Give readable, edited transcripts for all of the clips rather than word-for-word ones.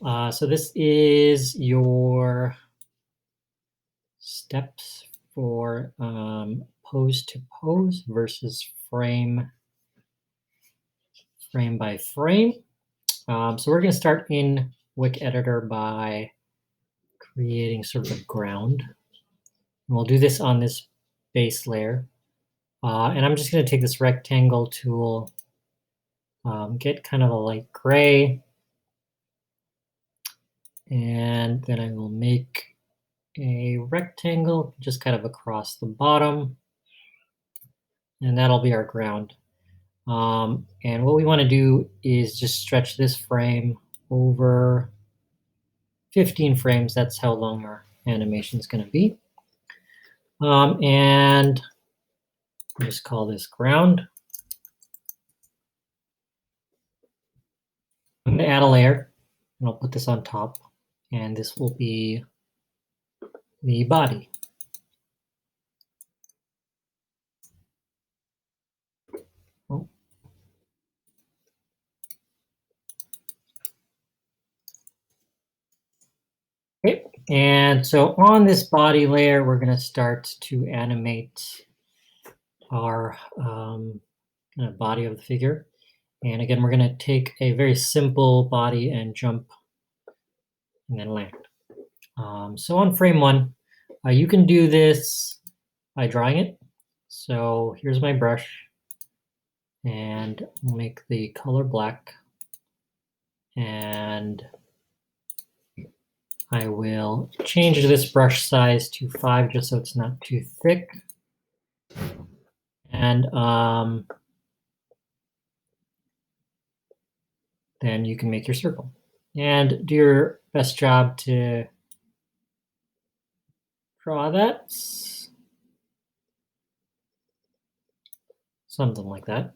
So this is your steps for pose to pose versus frame by frame. So we're going to start in Wick Editor by creating sort of a ground. And we'll do this on this base layer. And I'm just going to take this rectangle tool, get kind of a light gray, and then I will make a rectangle just kind of across the bottom, and that'll be our ground. And what we want to do is just stretch this frame over 15 frames. That's how long our animation is going to be. And we'll just call this ground. I'm going to add a layer, and I'll put this on top, and this will be the body. Oh. Okay, and so on this body layer, we're going to start to animate our kind of body of the figure. And again, we're going to take a very simple body and jump and then land. So on frame one, you can do this by drawing it. So here's my brush, and we'll make the color black. And I will change this brush size to 5 just so it's not too thick. And then you can make your circle. And do your best job to draw that. Something like that.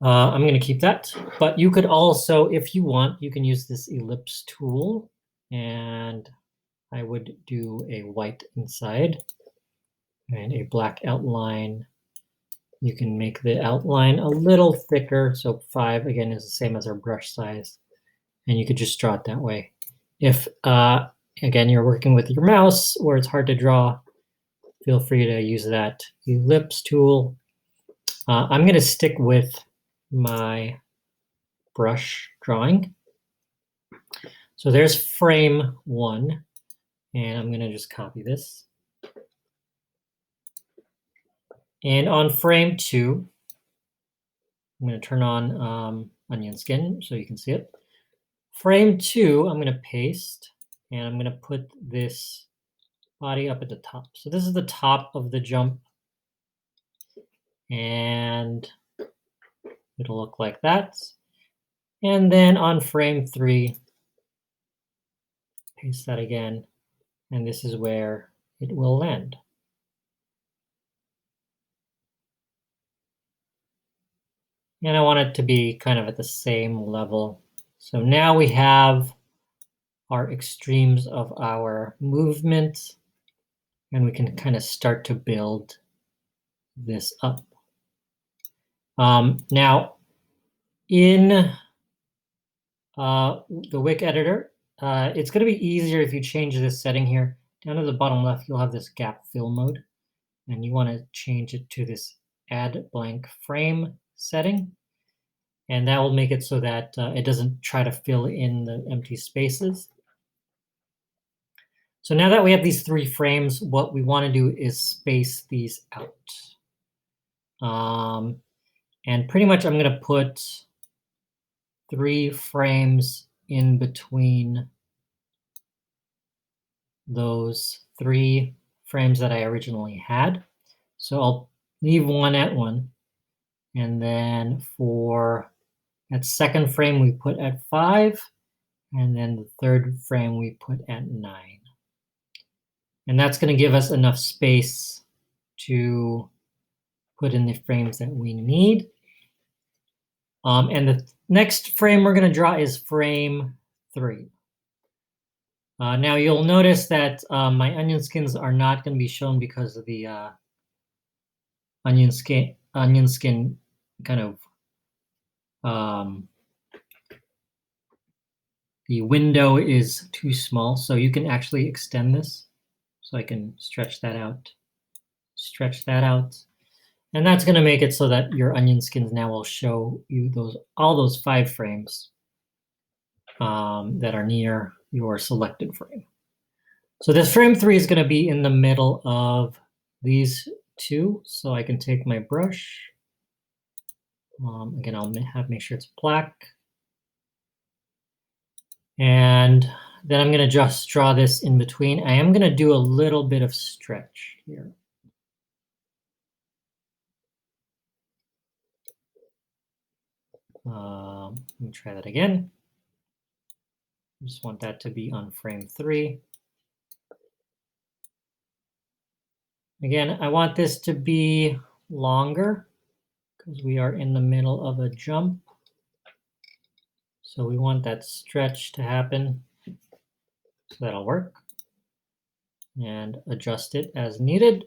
I'm going to keep that, but you could also, if you want, you can use this ellipse tool, and I would do a white inside and a black outline. You can make the outline a little thicker, so 5 again is the same as our brush size, and you could just draw it that way. If again you're working with your mouse or it's hard to draw, feel free to use that ellipse tool. I'm going to stick with my brush drawing. So there's frame 1, and I'm going to just copy this. And on frame 2, I'm going to turn on onion skin so you can see it. Frame 2, I'm going to paste, and I'm going to put this body up at the top. So this is the top of the jump, and it'll look like that. And then on frame 3, paste that again, and this is where it will land. And I want it to be kind of at the same level. So now we have our extremes of our movement, and we can kind of start to build this up. Now, in the Wick editor, it's going to be easier if you change this setting here. Down to the bottom left, you'll have this gap fill mode, and you want to change it to this add blank frame setting. And that will make it so that it doesn't try to fill in the empty spaces. So now that we have these 3 frames, what we want to do is space these out. And pretty much I'm going to put 3 frames in between those 3 frames that I originally had. So I'll leave one at 1. And then for that second frame, we put at 5. And then the third frame, we put at 9. And that's going to give us enough space to put in the frames that we need. And the next frame we're going to draw is frame 3. Now you'll notice that my onion skins are not going to be shown because of the onion skin kind of the window is too small, so you can actually extend this. So I can stretch that out, and that's going to make it so that your onion skins now will show you all those 5 frames that are near your selected frame. So this frame 3 is going to be in the middle of these 2. So I can take my brush. Again, I'll make sure it's black. And then I'm going to just draw this in between. I am going to do a little bit of stretch here. Let me try that again. I just want that to be on frame 3. Again, I want this to be longer because we are in the middle of a jump. So we want that stretch to happen. So that'll work. And adjust it as needed.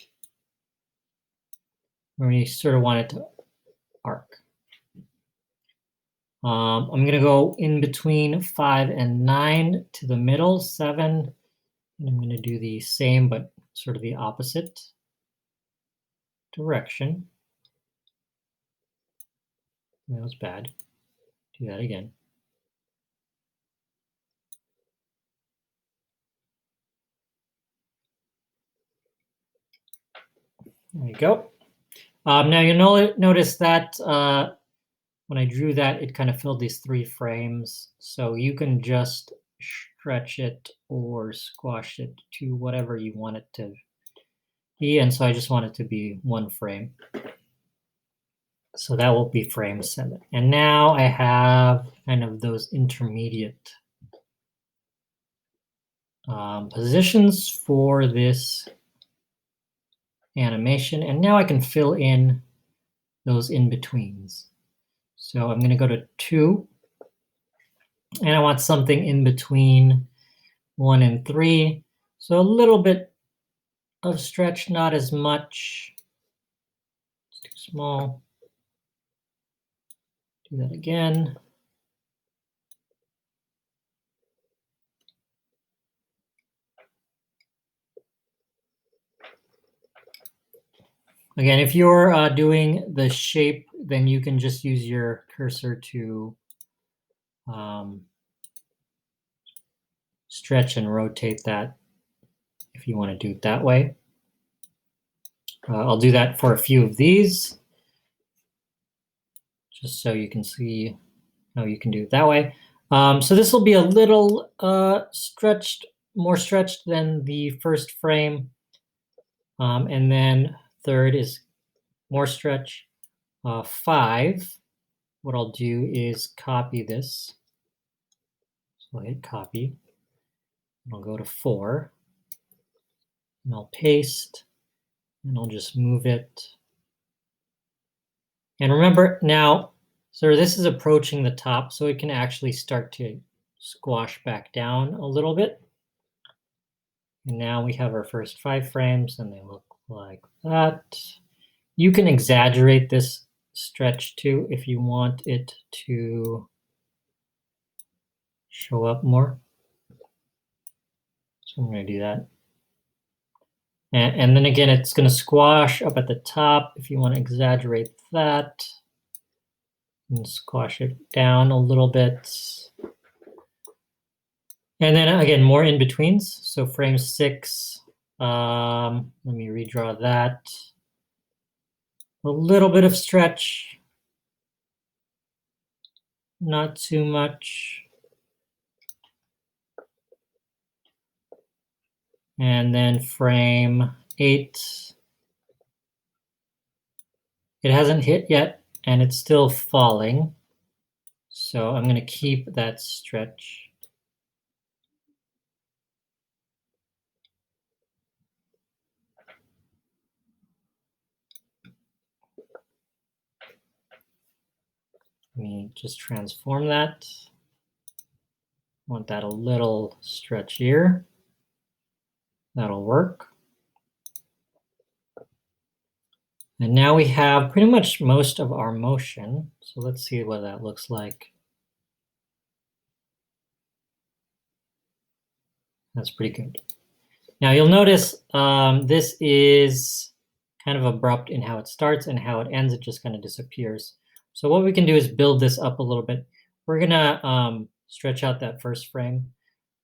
We sort of want it to arc. I'm going to go in between 5 and 9 to the middle, 7. And I'm going to do the same, but sort of the opposite direction. That was bad. Do that again. There you go. Now you'll notice that when I drew that, it kind of filled these 3 frames. So you can just stretch it or squash it to whatever you want it to be. And so I just want it to be 1 frame. So that will be frame 7. And now I have kind of those intermediate positions for this animation. And now I can fill in those in-betweens. So I'm going to go to 2. And I want something in between 1 and 3. So a little bit of stretch, not as much. It's too small. Do that again. Again, if you're doing the shape, then you can just use your cursor to stretch and rotate that if you want to do it that way. I'll do that for a few of these, just so you can see how you can do it that way. So this will be a little more stretched than the first frame. And then 3rd is more stretch. 5, what I'll do is copy this. So I'll hit copy. And I'll go to 4. And I'll paste. And I'll just move it. And remember now, so this is approaching the top, so it can actually start to squash back down a little bit. And now we have our first 5 frames, and they look like that. You can exaggerate this stretch too if you want it to show up more. So I'm going to do that. And then again, it's going to squash up at the top. If you want to exaggerate that, and squash it down a little bit. And then again, more in-betweens. So frame 6, let me redraw that. A little bit of stretch, not too much. And then frame 8, it hasn't hit yet, and it's still falling. So I'm going to keep that stretch. Let me just transform that. I want that a little stretchier. That'll work. And now we have pretty much most of our motion. So let's see what that looks like. That's pretty good. Now you'll notice this is kind of abrupt in how it starts and how it ends. It just kind of disappears. So what we can do is build this up a little bit. We're gonna stretch out that first frame.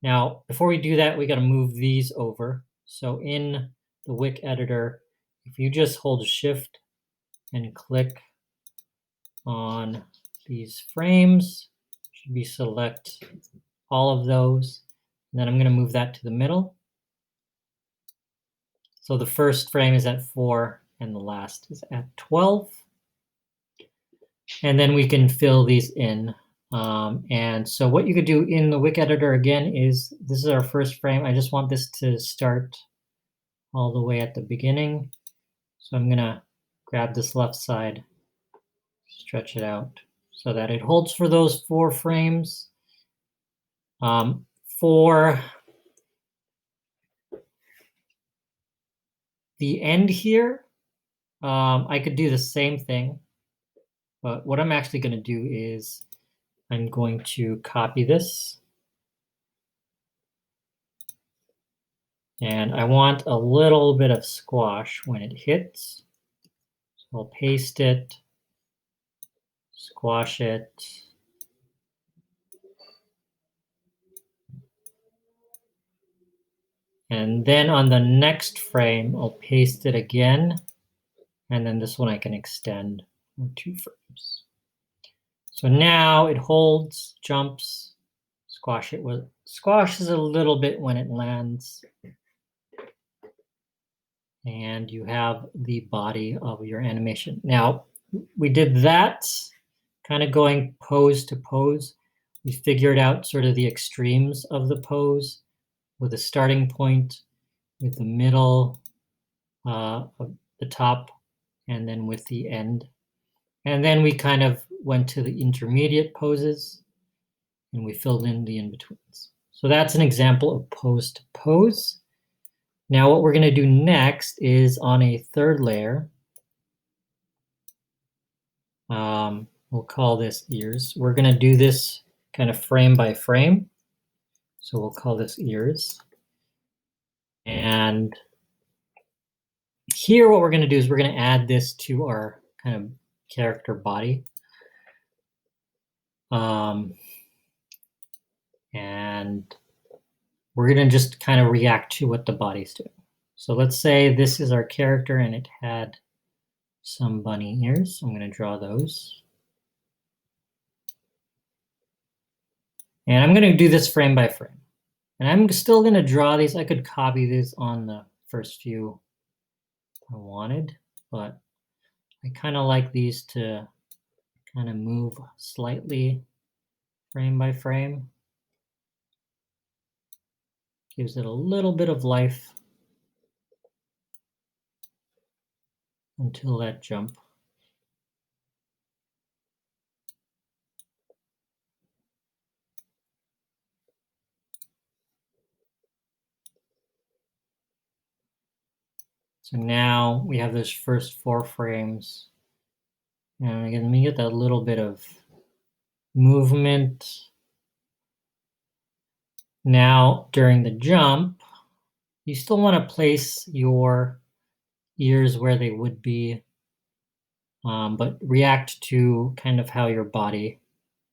Now, before we do that, we got to move these over. So in the Wick editor, if you just hold Shift and click on these frames, should be select all of those. And then I'm going to move that to the middle. So the first frame is at 4 and the last is at 12. And then we can fill these in. And so what you could do in the Wick editor again is, this is our first frame. I just want this to start all the way at the beginning. So I'm gonna grab this left side, stretch it out so that it holds for those 4 frames. For the end here, I could do the same thing, but what I'm actually gonna do is I'm going to copy this. And I want a little bit of squash when it hits. So I'll paste it, squash it. And then on the next frame, I'll paste it again. And then this one I can extend 2 frames. So now it holds, jumps, squashes a little bit when it lands. And you have the body of your animation. Now, we did that kind of going pose to pose. We figured out sort of the extremes of the pose with a starting point, with the middle, of the top, and then with the end. And then we kind of went to the intermediate poses and we filled in the in-betweens. So that's an example of pose to pose. Now what we're going to do next is on a third layer. We'll call this ears. We're going to do this kind of frame by frame. So we'll call this ears. And here what we're going to do is we're going to add this to our kind of character body. And we're going to just kind of react to what the body's doing. So let's say this is our character and it had some bunny ears. I'm going to draw those. And I'm going to do this frame by frame. And I'm still going to draw these. I could copy these on the first few I wanted, but I kind of like these to kind of move slightly frame by frame. Gives it a little bit of life until that jump. So now we have those first 4 frames. And again, let me get that little bit of movement. Now, during the jump, you still want to place your ears where they would be, but react to kind of how your body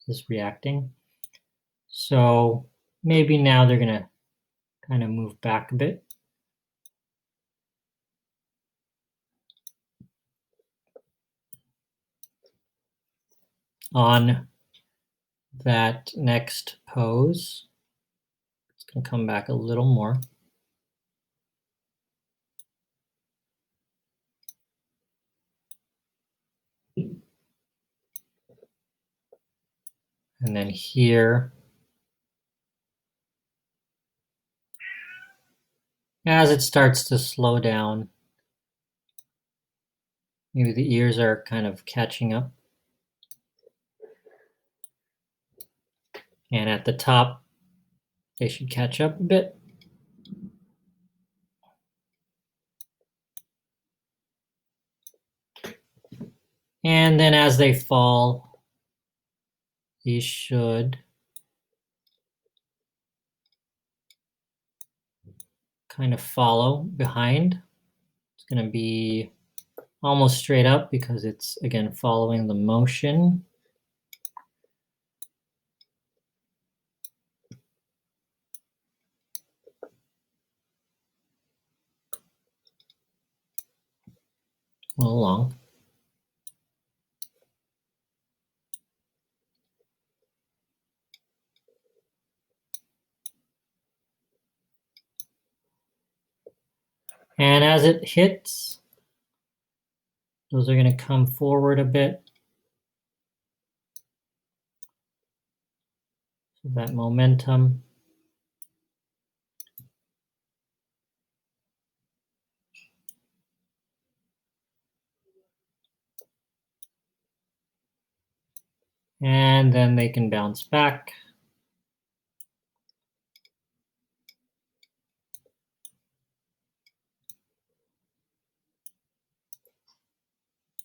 is reacting. So maybe now they're going to kind of move back a bit. On that next pose, it's going to come back a little more. And then here, as it starts to slow down, maybe the ears are kind of catching up. And at the top, they should catch up a bit. And then as they fall, these should kind of follow behind. It's going to be almost straight up because it's, again, following the motion. A little long. And as it hits, those are going to come forward a bit. So that momentum. And then they can bounce back.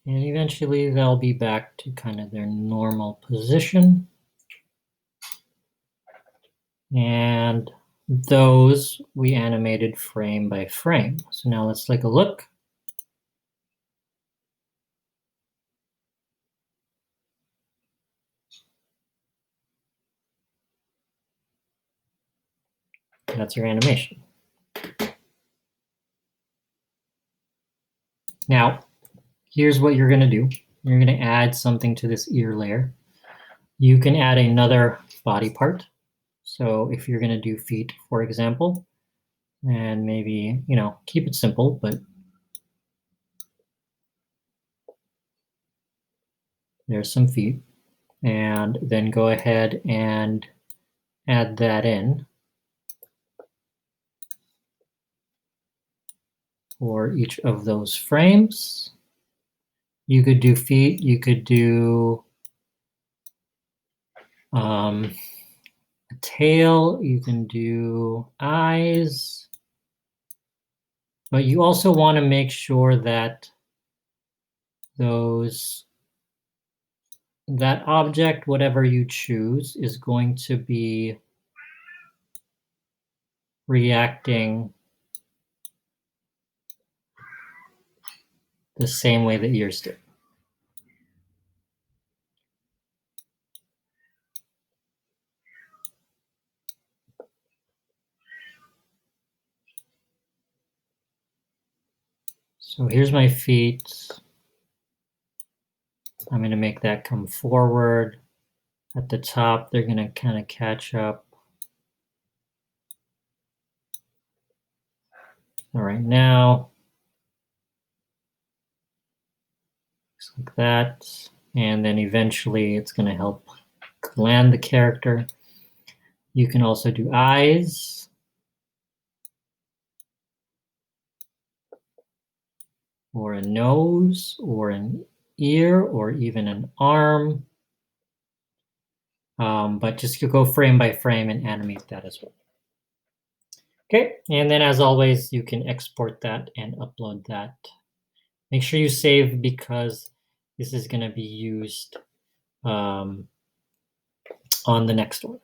And eventually they'll be back to kind of their normal position. And those we animated frame by frame. So now let's take a look. That's your animation. Now, here's what you're going to do. You're going to add something to this ear layer. You can add another body part. So if you're going to do feet, for example, and maybe, keep it simple, but there's some feet. And then go ahead and add that in for each of those frames. You could do feet, you could do a tail, you can do eyes, but you also want to make sure that that object, whatever you choose, is going to be reacting the same way the ears do. So here's my feet. I'm going to make that come forward. At the top, they're going to kind of catch up. All right, now, looks like that. And then eventually it's going to help land the character. You can also do eyes. Or a nose, or an ear, or even an arm. But just go frame by frame and animate that as well. Okay, and then as always, you can export that and upload that. Make sure you save because this is going to be used on the next one.